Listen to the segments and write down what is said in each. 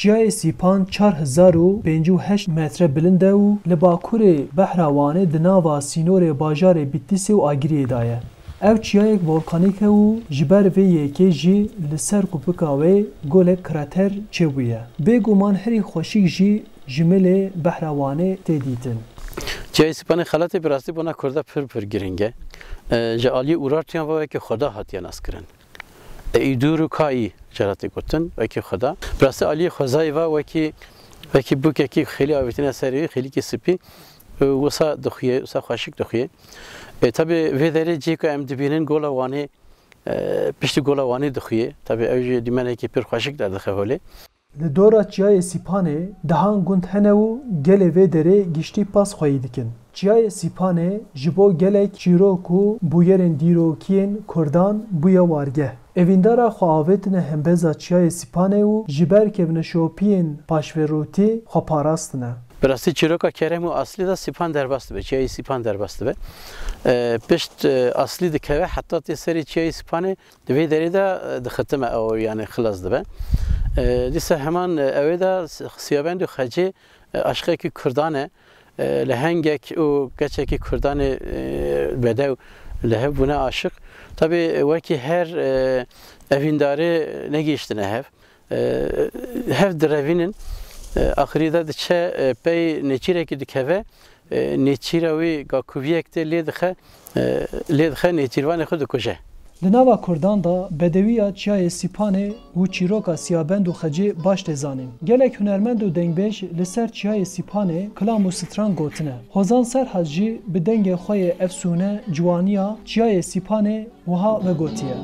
Çiyayê Sîpan 4058 metre bilind e û li bakurê Behra Wanê di nava sînorê bajarê Bitlisê û Agiriyê de ye. Ev çiyayek volkanîk e û ji ber vê yekê jî li ser kupika wê golek krater çêbûye. Bêguman herî xweşik jî ji milê Behra Wanê tê dîtin. Çiyayê Sîpanê xelatê bi rastî bona Kurda pir giring e. Ji aliyê ûrartiyan ve wekî xweda hatiye naskirin. Îdûr û kayî ceratê gotin wekî xweda. Bi rastî aliyê xwezayê ve wekî bûkekî xêlî avêtine serê xêlîkê spî wisa dixuye, wisa xweşik dixuye. Tabii vê derê cî ku em dibînin gola Wanê piştî gola Wanê dixuye. Tabii ew jî dîmenekî pir xweşik derdixe holê. Li dora Çiyayê Sîpanê dihan gund hene û gelê vê derê giştî pas xweyî dikin. Çiyayê Sîpanê ji bo gelek çîrok û bûyerên dîrokiyên Kurdan bûye wargeh. Evîndara xweavêtine hembeza Çiyayê Sîpanê û ji ber kevneşopiyên paşverotî xweparastine. Bi rastî çîroka kerem û aslî da Sîpan derbas dibe, Çiyayê Sîpan derbas dibe. Pişt aslî dikeve heta tê serê Çiyayê Sîpanê di vê derê de dixitime ew yani xilas dibe. Dîsa heman ew ê de Siyabend û Xecê aşiqekî Kurdan e. Li hengek û keçekî Kurdanê bedew li hev bûne aşiq. Tabii wekî her evîndarê negîştine hev. Hev direvînin axirî de diçe pey nêçîrekî dikeve nêçîra wî gakuviyek de lê dixe nêçîrvanê xwe dikuje. Li nava Kurdan da bedewiya Çiyayê Sîpanê û çîroka Siyabend û Xecê baş tê zanîn. Gelek hunermend û dengbêj li ser Çiyayê Sîpanê kilam û stran gotine. Hozan Serhad jî bi dengê xwe yê efsûne ciwaniya Çiyayê Sîpanê wiha vegotiye.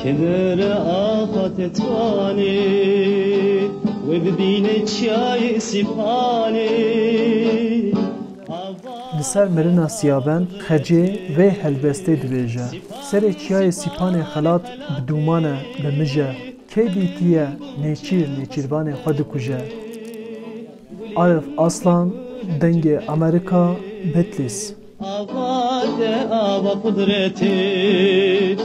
Kedere afet etvanî ve bibîne Çiyayê Sîpanê. Li ser mirina Siyabend, Xecê vê helbestê dibêje. Serê Çiyayê Sîpanê xelat bi dûmane bi mije. Kê dîtiye nêçîrvanê xwe dikuje. Arif Aslan, dengê Amerîka, Bitlis. Ava de ava kudreti